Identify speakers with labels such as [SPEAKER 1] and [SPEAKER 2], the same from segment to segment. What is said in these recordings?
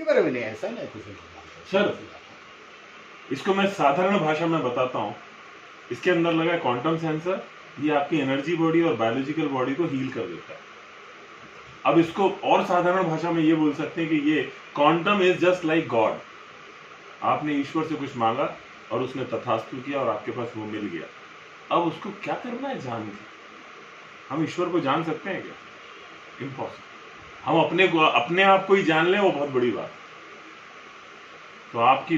[SPEAKER 1] बारे में नहीं, ऐसा नहीं कुछ
[SPEAKER 2] सर इसको मैं साधारण भाषा में बताता हूँ। इसके अंदर लगा है क्वांटम सेंसर, ये आपकी एनर्जी बॉडी और बायोलॉजिकल बॉडी को हील कर देता है। अब इसको और साधारण भाषा में ये बोल सकते हैं कि ये quantum is just like God. आपने ईश्वर से कुछ मांगा और उसने तथास्तु किया और आपके पास वो मिल गया। अब उसको क्या करना है जान के? हम ईश्वर को जान सकते हैं क्या? इम्पॉसिबल। हम अपने आप को ही जान लें, वो बहुत बड़ी बात। तो आपने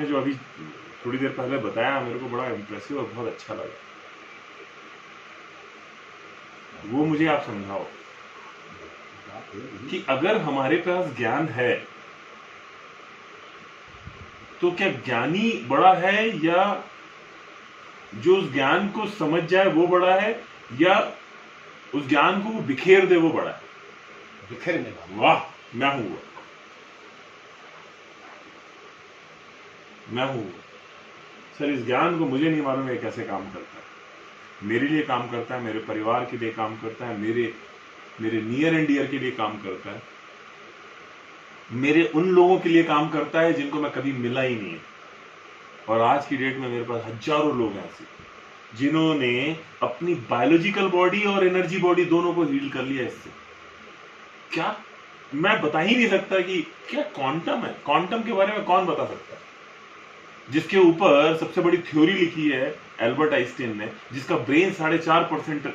[SPEAKER 2] जो अभी थोड़ी देर पहले बताया, मेरे को बड़ा इम्प्रेसिव और बहुत अच्छा लगा। वो मुझे आप समझाओ कि अगर हमारे पास ज्ञान है तो क्या ज्ञानी बड़ा है, या जो उस ज्ञान को समझ जाए वो बड़ा है, या उस ज्ञान को वो बिखेर दे वो बड़ा है?
[SPEAKER 1] बिखेरने वाला।
[SPEAKER 2] वाह, मैं हूं वो। सर इस ज्ञान को मुझे नहीं मालूम है कैसे काम करता है। मेरे लिए काम करता है, मेरे परिवार के लिए काम करता है, मेरे नियर एंड डियर के लिए काम करता है, मेरे उन लोगों के लिए काम करता है जिनको मैं कभी मिला ही नहीं है। और आज की डेट में मेरे पास हजारों लोग हैं ऐसे जिन्होंने अपनी बायोलॉजिकल बॉडी और एनर्जी बॉडी दोनों को हील कर लिया इससे। क्या मैं बता ही नहीं सकता कि क्या क्वांटम है। क्वांटम के बारे में कौन बता सकता है, जिसके ऊपर सबसे बड़ी थ्योरी लिखी है एल्बर्ट आइंस्टीन ने, जिसका ब्रेन 4.5%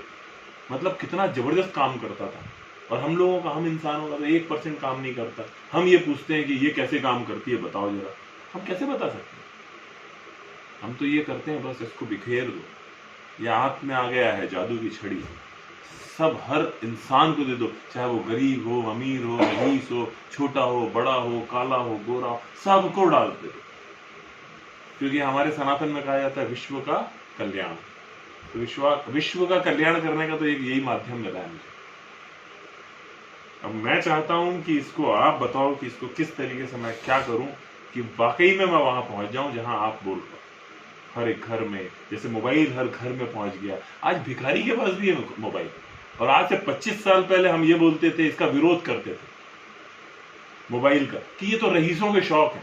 [SPEAKER 2] मतलब कितना जबरदस्त काम करता था। और हम लोगों का, हम इंसानों का तो 1% काम नहीं करता। हम ये पूछते हैं कि ये कैसे काम करती है, बताओ जरा। हम कैसे बता सकते हैं? हम तो ये करते हैं बस इसको बिखेर दो, या हाथ में आ गया है जादू की छड़ी, सब हर इंसान को दे दो, चाहे वो गरीब हो, अमीर हो, रईस हो, छोटा हो, बड़ा हो, काला हो, गोरा हो, सबको डाल दे दो। क्योंकि हमारे सनातन में कहा जाता है विश्व का कल्याण। तो विश्व का कल्याण करने का तो एक यही माध्यम मिला है मुझे। अब मैं चाहता हूं कि इसको आप बताओ कि इसको किस तरीके से मैं क्या करूं कि वाकई में मैं वहां पहुंच जाऊं जहां आप बोल रहे हो। हर एक घर में, जैसे मोबाइल हर घर में पहुंच गया, आज भिखारी के पास भी है मोबाइल। और आज से 25 साल पहले हम ये बोलते थे, इसका विरोध करते थे मोबाइल का, कि ये तो रईसों के शौक है।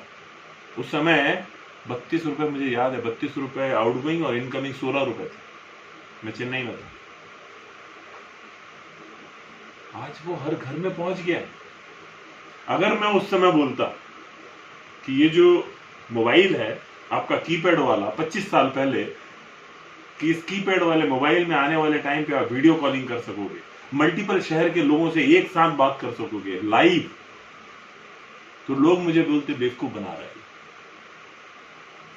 [SPEAKER 2] उस समय 32 रुपए, मुझे याद है 32 रुपए आउटगोइंग और इनकमिंग 16 रुपए थे। मैं चेन्नई में था। आज वो हर घर में पहुंच गया है। अगर मैं उस समय बोलता कि ये जो मोबाइल है आपका कीपैड वाला 25 साल पहले, कि इस कीपैड वाले मोबाइल में आने वाले टाइम पे आप वीडियो कॉलिंग कर सकोगे, मल्टीपल शहर के लोगों से एक साथ बात कर सकोगे लाइव, तो लोग मुझे बोलते बेवकूफ बना रहे हैं।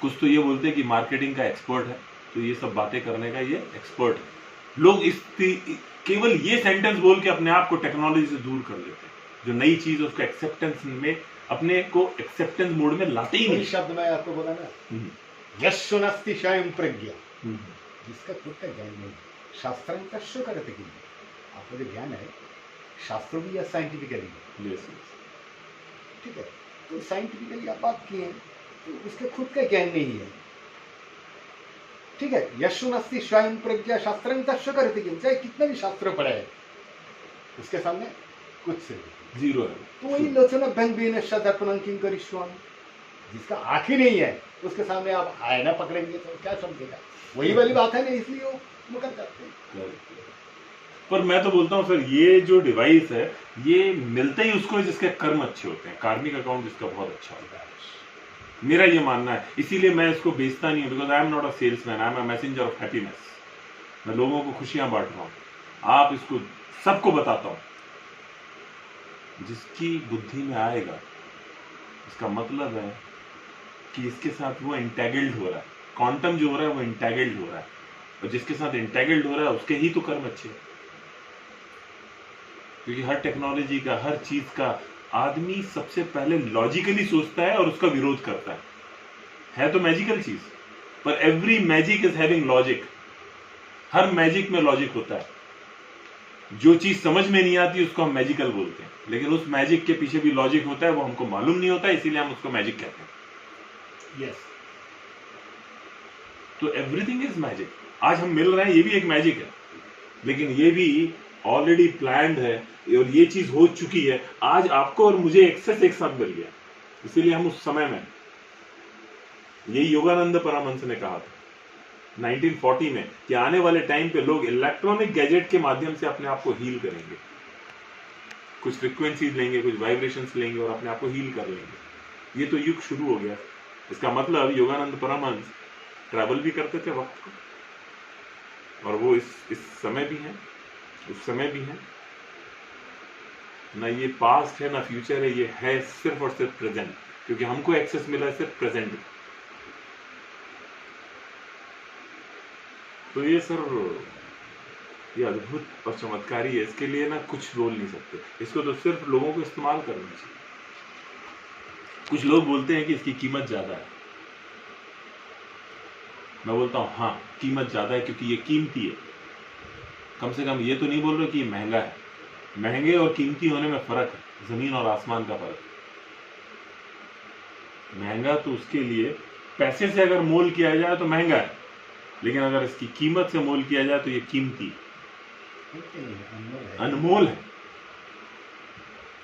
[SPEAKER 2] कुछ तो ये बोलते कि मार्केटिंग का एक्सपर्ट है, तो ये सब बातें करने का ये एक्सपर्ट है। लोग केवल ये सेंटेंस बोल के अपने आप को टेक्नोलॉजी से दूर कर लेते हैं। जो नई चीज उसको एक्सेप्टेंस में, अपने को एक्सेप्टेंस मोड में लाते ही नहीं।
[SPEAKER 1] शब्द मैं आपको बोला ना, यस्सु नास्ति स्वयं प्रज्ञा, जिसका खुद का ज्ञान नहीं, शास्त्रांतस्य करते कि आपको जो ज्ञान है शास्त्र भी या साइंटिफिकली, ठीक है, तो साइंटिफिकली आप बात किए, तो उसके खुद का ज्ञान नहीं है, ठीक है। यस्सु नास्ति स्वयं प्रज्ञा शास्त्रांतस्य करते कि, चाहे कितना भी शास्त्र पढ़ा है उसके सामने कुछ से
[SPEAKER 2] जीरो है।
[SPEAKER 1] तो वही लोचन भंग दर्पण किंग करिष्वाम, जिसका आँख ही नहीं है उसके सामने आप आईना पकड़ेंगे तो क्या समझेगा? वही वाली बात है ना, इसलिए वो मुकर जाते हैं।
[SPEAKER 2] पर मैं तो बोलता हूँ सर, ये जो डिवाइस है ये मिलते ही उसको जिसके कर्म अच्छे होते हैं, कार्मिक अकाउंट जिसका बहुत अच्छा होता है, मेरा ये मानना है। इसीलिए मैं इसको बेचता नहीं हूँ, because I am not a salesman, I am a messenger of happiness. मैं लोगों को खुशियां बांट रहा हूँ, आप इसको सबको बताता हूँ। जिसकी बुद्धि में आएगा, इसका मतलब है कि इसके साथ वो इंटेगल्ड हो रहा है। क्वांटम जो हो रहा है वो इंटेगल्ड हो रहा है, और जिसके साथ इंटेगल्ड हो रहा है उसके ही तो कर्म अच्छे। क्योंकि हर टेक्नोलॉजी का, हर चीज का आदमी सबसे पहले लॉजिकली सोचता है और उसका विरोध करता है तो मैजिकल चीज, पर every magic is having logic. Her magic में लॉजिक होता है। जो चीज समझ में नहीं आती उसको हम मैजिकल बोलते हैं, लेकिन उस मैजिक के पीछे भी लॉजिक होता है, वो हमको मालूम नहीं होता, इसीलिए हम उसको मैजिक कहते हैं। यस, तो एवरीथिंग इज मैजिक। आज हम मिल रहे हैं, ये भी एक मैजिक है, लेकिन ये भी ऑलरेडी प्लान्ड है और ये चीज हो चुकी है। आज आपको और मुझे एक्सेस एक साथ मिल गया, इसीलिए हम उस समय में, यही योगानंद परमहंस ने कहा था 1940 में कि आने वाले टाइम पे लोग इलेक्ट्रॉनिक गैजेट के माध्यम से अपने आप को हील करेंगे, कुछ फ्रिक्वेंसीज लेंगे, कुछ वाइब्रेशंस लेंगे और अपने आप को हील कर लेंगे। ये तो युग शुरू हो गया। इसका मतलब योगानंद परमहंस ट्रैवल भी करते थे वक्त को, और वो इस समय भी हैं, उस समय भी हैं। ना ये पास्ट है ना फ्यूचर है, ये है सिर्फ और सिर्फ प्रेजेंट, क्योंकि हमको एक्सेस मिला है सिर्फ प्रेजेंट का। तो ये सर, ये अद्भुत और चमत्कारी है, इसके लिए ना कुछ बोल नहीं सकते, इसको तो सिर्फ लोगों को इस्तेमाल करना चाहिए। कुछ लोग बोलते हैं कि इसकी कीमत ज्यादा है, मैं बोलता हूं हाँ कीमत ज्यादा है क्योंकि ये कीमती है। कम से कम ये तो नहीं बोल रहे कि ये महंगा है, महंगे और कीमती होने में फर्क है, जमीन और आसमान का फर्क है। महंगा तो उसके लिए पैसे से अगर मोल किया जाए तो महंगा है, लेकिन अगर इसकी कीमत से मोल किया जाए तो ये कीमती, अनमोल है।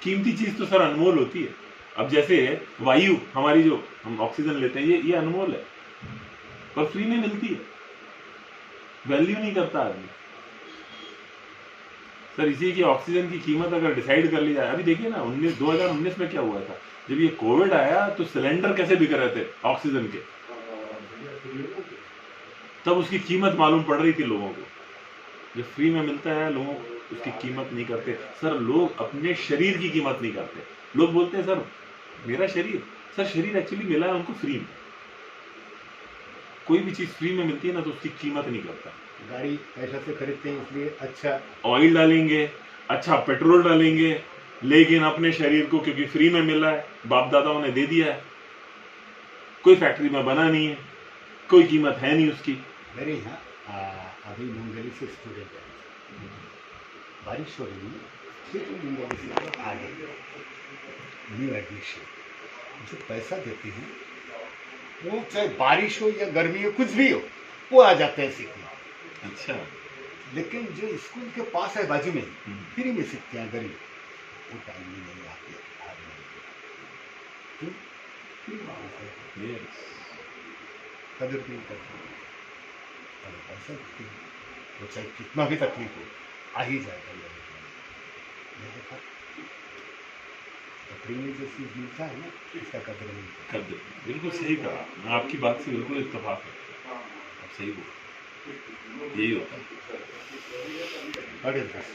[SPEAKER 2] कीमती चीज तो सर अनमोल होती है। अब जैसे वायु हमारी, जो हम ऑक्सीजन लेते हैं, ये अनमोल है, पर फ्री में मिलती है, वैल्यू नहीं करता आदमी। सर इसी की ऑक्सीजन की कीमत अगर डिसाइड कर ली जाए, अभी देखिए ना 2019 में क्या हुआ था, जब ये कोविड आया तो सिलेंडर कैसे बिक रहे थे ऑक्सीजन के, तब उसकी कीमत मालूम पड़ रही थी लोगों को। जब फ्री में मिलता है लोगों को उसकी कीमत नहीं करते। सर लोग अपने शरीर की कीमत नहीं करते। लोग बोलते हैं सर मेरा शरीर, सर शरीर एक्चुअली मिला है उनको फ्री में। कोई भी चीज फ्री में मिलती है ना तो उसकी कीमत नहीं करता।
[SPEAKER 1] गाड़ी पैसा से खरीदते हैं इसलिए अच्छा
[SPEAKER 2] ऑयल डालेंगे, अच्छा पेट्रोल डालेंगे, लेकिन अपने शरीर को क्योंकि फ्री में मिला है, बाप दादाओं ने दे दिया है, कोई फैक्ट्री में बना नहीं है, कोई कीमत है नहीं उसकी।
[SPEAKER 1] मेरे यहाँ अभी मुंगली से स्टूडेंट है, बारिश हो रही है, फिर मुंगली से आ गए न्यू एडमिशन, जो पैसा देते हैं वो चाहे बारिश हो या गर्मी हो कुछ भी हो, वो आ जाते हैं सीखने।
[SPEAKER 2] अच्छा,
[SPEAKER 1] लेकिन जो स्कूल के पास है बाजू में फ्री में सीखते हैं गरीब, वो टाइम में नहीं आते, क्यों? फ्री में आते हैं, कदर नहीं करते, अगर पैसा देते हैं वो चाहे कितना भी तकलीफ हो आ ही जाएगा। तो फ्री में जो चीज़ मिलता है ना, इसका कदर नहीं
[SPEAKER 2] कदर, बिल्कुल सही कहा, मैं आपकी बात से बिल्कुल इत्तेफाक है, आप सही बोल, यही होता है।
[SPEAKER 1] What is this?